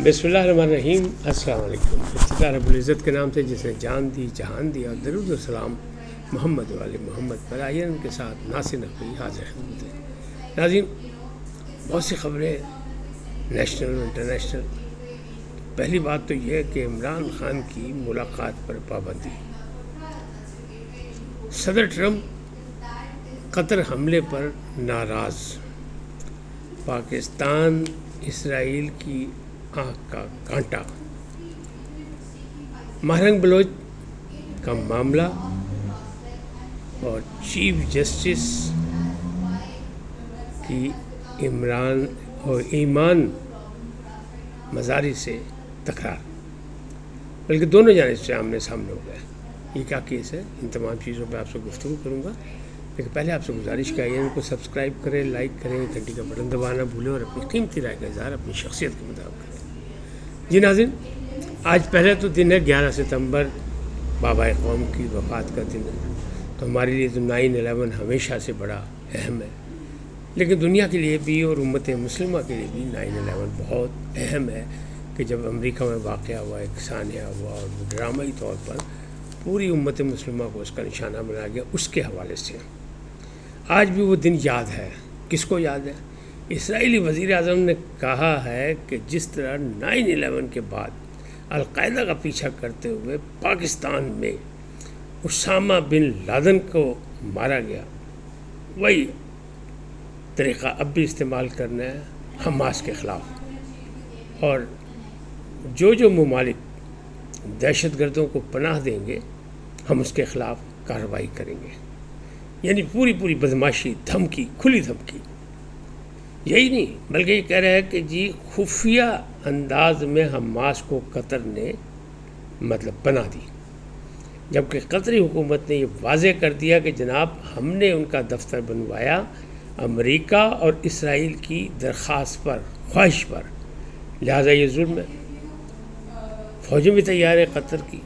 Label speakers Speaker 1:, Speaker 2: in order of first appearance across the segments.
Speaker 1: بسم اللہ الرحمن الرحیم۔ السلام علیکم۔ اللہ رب العزت کے نام سے جس نے جان دی جہان دیا، اور درود و سلام محمد والے محمد پر آئیے ان کے ساتھ ناصر نقوی حاضر خدمت ہے۔ ناظرین، بہت سی خبریں نیشنل و انٹرنیشنل۔ پہلی بات تو یہ ہے کہ عمران خان کی ملاقات پر پابندی، صدر ٹرمپ قطر حملے پر ناراض، پاکستان اسرائیل کی آنکھ کا کانٹا، مہرنگ بلوچ کا معاملہ اور چیف جسٹس کی عمران اور ایمان مزاری سے تکرار، بلکہ دونوں جانب سے آمنے سامنے ہو گئے۔ یہ کیا کیس ہے؟ ان تمام چیزوں پہ آپ سے گفتگو کروں گا، لیکن پہلے آپ سے گزارش کیا ہے ان کو سبسکرائب کریں، لائک کریں، گھنٹی کا بٹن دبانا بھولیں اور اپنی قیمتی رائے کا اظہار اپنی شخصیت کے مطابق کریں۔ جی ناظرین، آج پہلے تو دن ہے 11 ستمبر، بابا قوم کی وفات کا دن ہے، تو ہمارے لیے تو 9/11 ہمیشہ سے بڑا اہم ہے، لیکن دنیا کے لیے بھی اور امت مسلمہ کے لیے بھی 9/11 بہت اہم ہے کہ جب امریکہ میں واقعہ ہوا، ایک سانحہ ہوا اور ڈرامائی طور پر پوری امت مسلمہ کو اس کا نشانہ بنایا گیا، اس کے حوالے سے آج بھی وہ دن یاد ہے۔ کس کو یاد ہے؟ اسرائیلی وزیر اعظم نے کہا ہے کہ جس طرح 9/11 کے بعد القاعدہ کا پیچھا کرتے ہوئے پاکستان میں اسامہ بن لادن کو مارا گیا، وہی طریقہ اب بھی استعمال کرنا ہے حماس کے خلاف، اور جو ممالک دہشت گردوں کو پناہ دیں گے ہم اس کے خلاف کارروائی کریں گے۔ یعنی پوری بدماشی، دھمکی، کھلی دھمکی۔ یہی نہیں بلکہ یہ کہہ رہا ہے کہ جی خفیہ انداز میں حماس کو قطر نے پناہ دی، جبکہ قطری حکومت نے یہ واضح کر دیا کہ جناب ہم نے ان کا دفتر بنوایا امریکہ اور اسرائیل کی درخواست پر، خواہش پر، لہٰذا یہ ظلم ہے۔ فوجیں بھی تیار ہے قطر کی،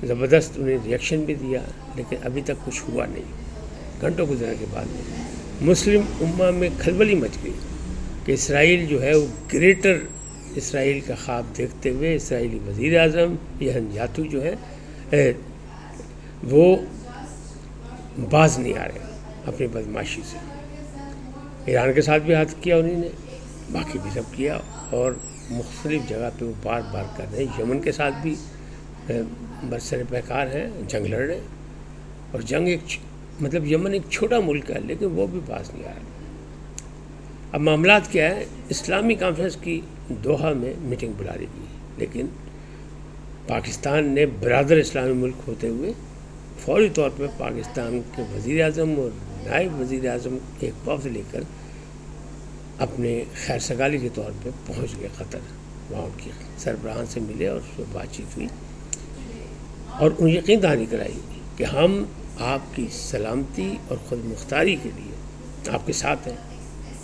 Speaker 1: زبردست انہیں ریئیکشن بھی دیا، لیکن ابھی تک کچھ ہوا نہیں۔ گھنٹوں گزرنے کے بعد مسلم امہ میں کھلبلی مچ گئی کہ اسرائیل جو ہے وہ گریٹر اسرائیل کا خواب دیکھتے ہوئے اسرائیلی وزیر اعظم نیتنیاہو جو ہے وہ باز نہیں آ رہے اپنی بدماشی سے۔ ایران کے ساتھ بھی ہاتھ کیا انہوں نے، باقی بھی سب کیا، اور مختلف جگہ پہ وہ بار بار کر رہے ہیں۔ یمن کے ساتھ بھی برسر پیکار ہیں، جنگ لڑ رہے ہیں، اور جنگ یمن ایک چھوٹا ملک ہے لیکن وہ بھی باز نہیں آ رہا۔ اب معاملات کیا ہے؟ اسلامی کانفرنس کی دوحہ میں میٹنگ بلا لی گئی، لیکن پاکستان نے برادر اسلامی ملک ہوتے ہوئے فوری طور پہ پاکستان کے وزیر اعظم اور نائب وزیر اعظم ایک وفد لے کر اپنے خیر سگالی کے طور پہ پہنچ گئے قطر، وہاں ان کی سربراہان سے ملے اور اس سے بات چیت ہوئی، اور انہیں یقین دہانی کرائی کہ ہم آپ کی سلامتی اور خود مختاری کے لیے آپ کے ساتھ ہیں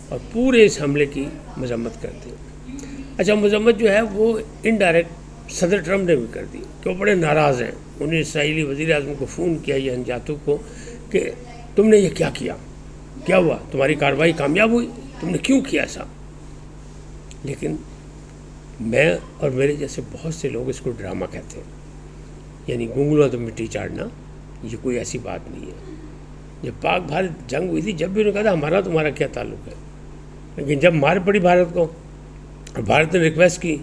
Speaker 1: اور پورے اس حملے کی مذمت کرتے ہیں۔ اچھا، مذمت جو ہے وہ انڈائریکٹ صدر ٹرمپ نے بھی کر دی کہ وہ بڑے ناراض ہیں۔ انہیں اسرائیلی وزیر اعظم کو فون کیا نیتنیاہو کو کہ تم نے یہ کیا ہوا؟ تمہاری کارروائی کامیاب ہوئی؟ تم نے کیوں کیا ایسا؟ لیکن میں اور میرے جیسے بہت سے لوگ اس کو ڈرامہ کہتے ہیں، یعنی گونگلوں تو مٹی چاڑنا، یہ کوئی ایسی بات نہیں ہے۔ جب پاک بھارت جنگ ہوئی تھی، جب بھی انہوں نے کہا تھا ہمارا تمہارا کیا تعلق ہے، لیکن جب مار پڑی بھارت کو اور بھارت نے ریکویسٹ کی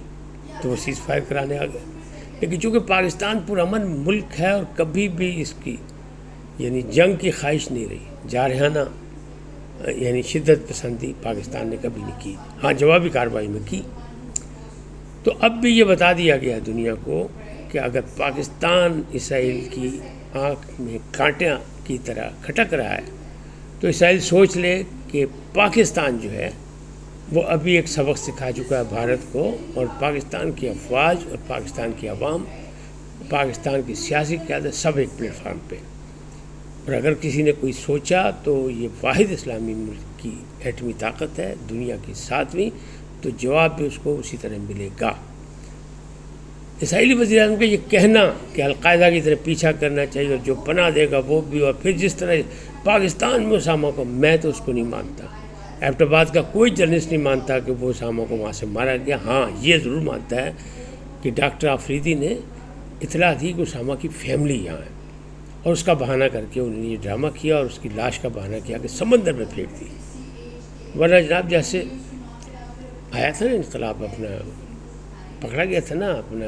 Speaker 1: تو وہ سیز فائر کرانے آ گئے۔ لیکن چونکہ پاکستان پرامن ملک ہے اور کبھی بھی اس کی یعنی جنگ کی خواہش نہیں رہی، جارحانہ یعنی شدت پسندی پاکستان نے کبھی نہیں کی، ہاں جوابی کارروائی میں کی، تو اب بھی یہ بتا دیا گیا دنیا کو کہ اگر پاکستان اسرائیل کی آنکھ میں کانٹیاں کی طرح کھٹک رہا ہے تو اسرائیل سوچ لے کہ پاکستان جو ہے وہ ابھی ایک سبق سکھا چکا ہے بھارت کو، اور پاکستان کی افواج اور پاکستان کی عوام، پاکستان کی سیاسی قیادت سب ایک پلیٹ فارم پہ، اور اگر کسی نے کوئی سوچا تو یہ واحد اسلامی ملک کی ایٹمی طاقت ہے، دنیا کی 7ویں، تو جواب بھی اس کو اسی طرح ملے گا۔ اسرائیلی وزیر اعظم کا یہ کہنا کہ القاعدہ کی طرح پیچھا کرنا چاہیے اور جو پناہ دے گا وہ بھی، اور پھر جس طرح پاکستان میں اسامہ کو، میں تو اس کو نہیں مانتا۔ ایبٹ آباد کا کوئی جرنلسٹ نہیں مانتا کہ وہ اسامہ کو وہاں سے مارا گیا. ہاں یہ ضرور مانتا ہے کہ ڈاکٹر آفریدی نے اطلاع دی کہ اسامہ کی فیملی یہاں ہے، اور اس کا بہانہ کر کے انہوں نے یہ ڈرامہ کیا اور اس کی لاش کا بہانہ کیا کہ سمندر میں پھینک دی. ورنہ جناب جیسے آیا تھا نا انقلاب، اپنا پکڑا گیا تھا نا اپنا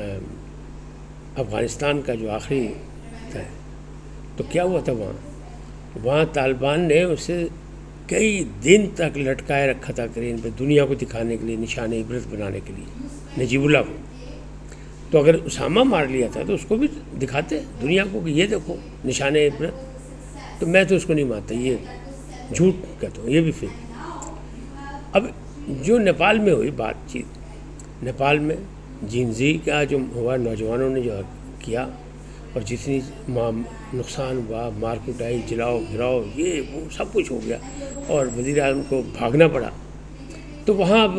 Speaker 1: افغانستان کا جو آخری تھا، تو کیا ہوا تھا وہاں طالبان نے اسے کئی دن تک لٹکائے رکھا تھا کرین پہ، دنیا کو دکھانے کے لیے، نشان عبرت بنانے کے لیے نجیب اللہ کو. تو اگر اسامہ مار لیا تھا تو اس کو بھی دکھاتے دنیا کو کہ یہ دیکھو نشان عبرت. تو میں تو اس کو نہیں مانتا، یہ جھوٹ کہتا ہوں، یہ بھی پھر. اب جو نیپال میں ہوئی بات چیت، نیپال میں جینزی کا جو ہوا، نوجوانوں نے جو کیا اور جتنی نقصان ہوا، مار کٹائی، جلاؤ گراؤ، یہ وہ سب کچھ ہو گیا اور وزیر اعظم کو بھاگنا پڑا. تو وہاں اب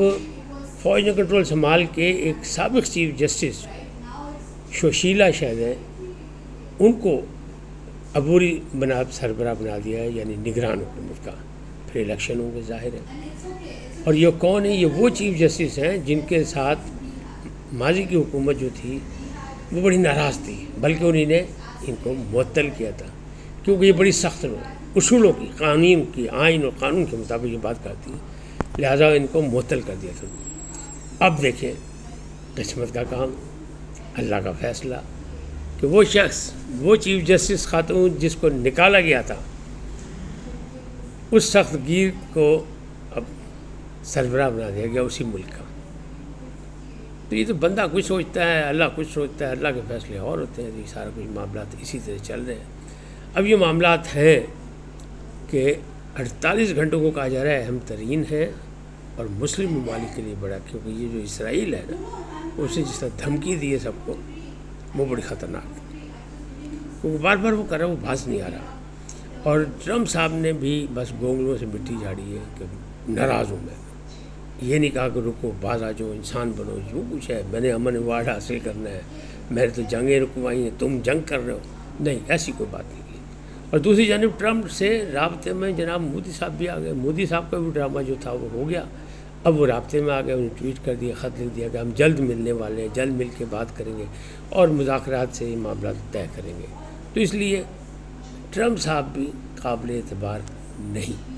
Speaker 1: فوج نے کنٹرول سنبھال کے ایک سابق چیف جسٹس سوشیلا شاید ہے، ان کو عبوری سربراہ بنا دیا ہے، یعنی نگران حکومت کا. پھر الیکشن ہوں گے ظاہر ہے. اور یہ کون ہے؟ یہ وہ چیف جسٹس ہیں جن کے ساتھ ماضی کی حکومت جو تھی وہ بڑی ناراض تھی، بلکہ انہوں نے ان کو معطل کیا تھا، کیونکہ یہ بڑی سخت اصولوں کی، قانون کی، آئین اور قانون کے مطابق یہ بات کرتی ہے، لہٰذا ان کو معطل کر دیا تھا. اب دیکھیں قسمت کا کام، اللہ کا فیصلہ کہ وہ شخص، وہ چیف جسٹس خاتون جس کو نکالا گیا تھا، اس سخت گیر کو اب سربراہ بنا دیا گیا اسی ملک کا. تو یہ تو بندہ کچھ سوچتا ہے، اللہ کچھ سوچتا ہے، اللہ کے فیصلے اور ہوتے ہیں. یہ سارا کچھ معاملات اسی طرح چل رہے ہیں. اب یہ معاملات ہیں کہ 48 گھنٹوں کو کہا جا رہا ہے اہم ترین ہے اور مسلم ممالک کے لیے بڑا، کیونکہ یہ جو اسرائیل ہے نا، اس نے جس طرح دھمکی دی ہے سب کو، وہ بڑی خطرناک ہے. کیونکہ بار بار وہ کر رہا ہے، وہ باز نہیں آ رہا. اور ٹرمپ صاحب نے بھی بس گونگلوں سے مٹی جھاڑی ہے کہ ناراض ہوں میں، یہ نہیں کہا کہ رکو باز آ جاؤ، انسان بنو، جو کچھ ہے میں نے امن ایوارڈ حاصل کرنا ہے، میں نے تو جنگیں رکوائی ہیں، تم جنگ کر رہے ہو. نہیں، ایسی کوئی بات نہیں کی. اور دوسری جانب ٹرمپ سے رابطے میں جناب مودی صاحب بھی آ گئے. مودی صاحب کا بھی ڈرامہ جو تھا وہ ہو گیا، اب وہ رابطے میں آ گئے. انہیں ٹویٹ کر دیا، خط لکھ دیا کہ ہم جلد ملنے والے ہیں، جلد مل کے بات کریں گے اور مذاکرات سے یہ معاملات طے کریں گے. تو اس لیے ٹرمپ صاحب بھی قابل اعتبار نہیں.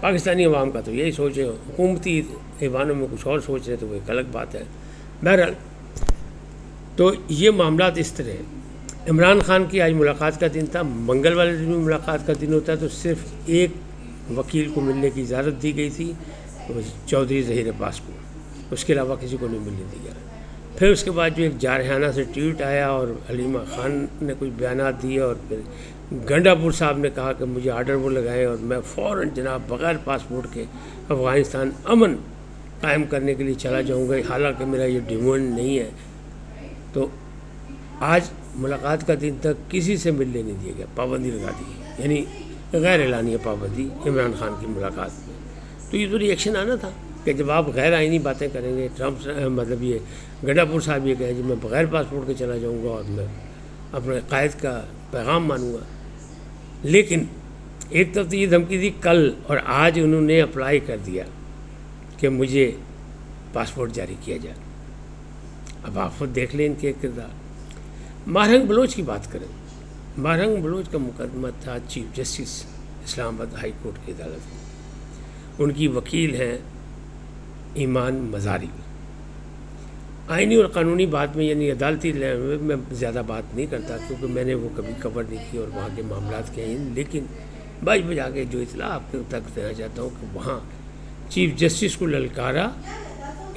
Speaker 1: پاکستانی عوام کا تو یہی سوچ ہے، حکومتی ایوانوں میں کچھ اور سوچ رہے تو وہ ایک الگ بات ہے. بہرحال تو یہ معاملات اس طرح ہیں. عمران خان کی آج ملاقات کا دن تھا. منگل والے دن میں ملاقات کا دن ہوتا ہے تو صرف ایک وکیل کو ملنے کی اجازت دی گئی تھی، چودھری ظہیر عباس کو، اس کے علاوہ کسی کو نہیں ملنے دیا. پھر اس کے بعد جو ایک جارحانہ سے ٹویٹ آیا اور حلیمہ خان نے کچھ بیانات دیے، اور پھر گنڈا پور صاحب نے کہا کہ مجھے آرڈر وہ لگائیں اور میں فوراً جناب بغیر پاسپورٹ کے افغانستان امن قائم کرنے کے لیے چلا جاؤں گا، حالانکہ میرا یہ ڈیمانڈ نہیں ہے. تو آج ملاقات کا دن تک کسی سے ملنے نہیں دیا گیا، پابندی لگا دی، یعنی غیر اعلانیہ پابندی عمران خان کی ملاقات میں. تو یہ تو ریئیکشن آنا تھا کہ جب آپ غیر آئینی باتیں کریں گے، ٹرمپ مطلب یہ گنڈا پور صاحب یہ کہیں جی میں بغیر پاسپورٹ کے چلا جاؤں گا اور میں اپنے قائد کا پیغام مانوں گا. لیکن ایک طرف تو یہ دھمکی دی کل، اور آج انہوں نے اپلائی کر دیا کہ مجھے پاسپورٹ جاری کیا جائے. اب آپ خود دیکھ لیں ان کے کردار. مارہنگ بلوچ کی بات کریں. مارہنگ بلوچ کا مقدمہ تھا چیف جسٹس اسلام آباد ہائی کورٹ کی عدالت میں. ان کی وکیل ہیں ایمان مزاری. آئینی اور قانونی بات میں یعنی عدالتی میں زیادہ بات نہیں کرتا کیونکہ میں نے وہ کبھی کور نہیں کی اور وہاں کے معاملات کے ہیں. لیکن باج بجا کے جو اطلاع آپ کے تک دینا چاہتا ہوں کہ وہاں چیف جسٹس کو للکارا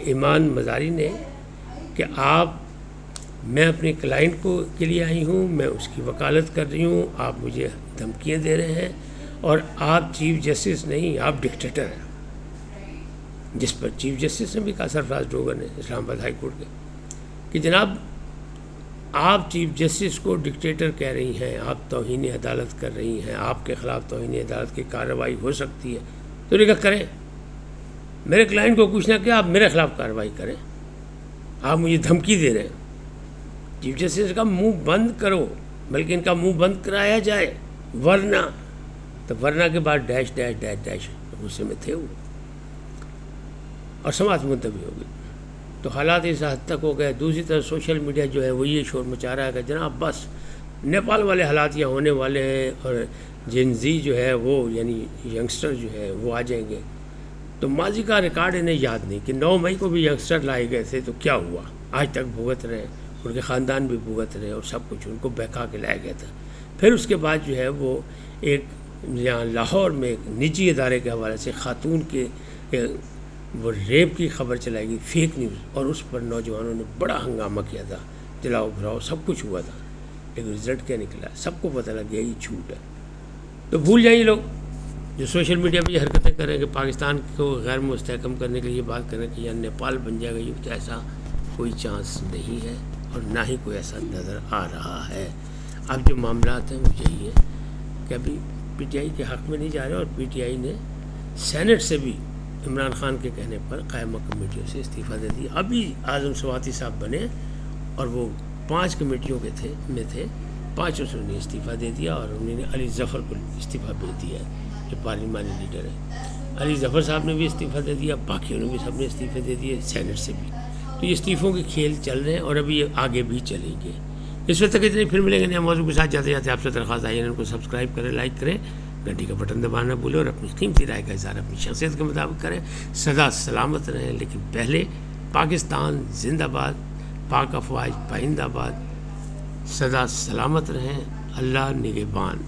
Speaker 1: ایمان مزاری نے کہ میں اپنے کلائنٹ کے لیے آئی ہوں، میں اس کی وکالت کر رہی ہوں، آپ مجھے دھمکیاں دے رہے ہیں اور آپ چیف جسٹس نہیں، آپ ڈکٹیٹر ہیں. جس پر چیف جسٹس نے بھی کہا، سرفراز ڈوگر نے اسلام آباد ہائی کورٹ کے، کہ جناب آپ چیف جسٹس کو ڈکٹیٹر کہہ رہی ہیں، آپ توہین عدالت کر رہی ہیں، آپ کے خلاف توہین عدالت کی کارروائی ہو سکتی ہے. تو یہ کریں، میرے کلائنٹ کو پوچھنا کہ آپ میرے خلاف کارروائی کریں، آپ مجھے دھمکی دے رہے ہیں. چیف جسٹس کا منہ بند کرو، بلکہ ان کا منہ بند کرایا جائے، ورنہ تو ورنہ کے بعد ڈیش ڈیش ڈیش ڈیش غصے میں تھے وہ. اور سماعت منتبی ہو گئی. تو حالات اس حد تک ہو گئے. دوسری طرف سوشل میڈیا جو ہے وہ یہ شور مچا رہا ہے کہ جناب بس نیپال والے حالات یہاں ہونے والے ہیں اور جن زی جو ہے وہ یعنی ینگسٹر جو ہے وہ آ جائیں گے. تو ماضی کا ریکارڈ انہیں یاد نہیں کہ 9 مئی کو بھی ینگسٹر لائے گئے تھے تو کیا ہوا. آج تک بھگت رہے, ان کے خاندان بھی بھگت رہے اور سب کچھ ان کو بہکا کے لایا گیا تھا. پھر اس کے بعد جو ہے وہ ایک یہاں لاہور میں ایک نجی ادارے کے حوالے سے خاتون کے وہ ریپ کی خبر چلائی گئی, فیک نیوز, اور اس پر نوجوانوں نے بڑا ہنگامہ کیا تھا, جلاؤ بھراؤ سب کچھ ہوا تھا. لیکن رزلٹ کیا نکلا, سب کو پتہ لگ گیا یہ جھوٹ ہے. تو بھول جائیں لوگ جو سوشل میڈیا پہ یہ حرکتیں کریں کہ پاکستان کو غیر مستحکم کرنے کے لیے یہ بات کریں کہ یا نیپال بن جائے گا, یہ تو ایسا کوئی چانس نہیں ہے اور نہ ہی کوئی ایسا نظر آ رہا ہے. اب جو معاملات ہیں وہ یہی ہے کہ ابھی پی ٹی آئی کے حق میں نہیں جا رہے, اور پی ٹی آئی نے سینٹ سے بھی عمران خان کے کہنے پر قائمہ کمیٹیوں سے استعفیٰ دے دیا. ابھی اعظم سواتی صاحب بنے اور وہ 5 کمیٹیوں کے تھے 5 سے انہیں استعفیٰ دے دیا, اور انہوں نے علی ظفر کو استعفیٰ بھیج دیا ہے جو پارلیمانی لیڈر ہے. علی ظفر صاحب نے بھی استعفیٰ دے دیا, باقیوں نے بھی سب نے استعفے دے دیے سینٹ سے بھی. تو یہ استعفوں کے کھیل چل رہے ہیں اور ابھی یہ آگے بھی چلیں گے. اس وقت تک اتنے, پھر ملیں گے نئے موضوع کے ساتھ. جاتے جاتے آپ سے درخواست آئی ہے ان کو سبسکرائب کریں, لائک کریں, گھنٹی کا بٹن دبانا نہ بھولیں, اور اپنی قیمتی رائے کا اظہار اپنی شخصیت کے مطابق کریں. سدا سلامت رہیں, لیکن پہلے پاکستان زندہ باد, پاک افواج پائندہ باد. سدا سلامت رہیں, اللہ نگہبان.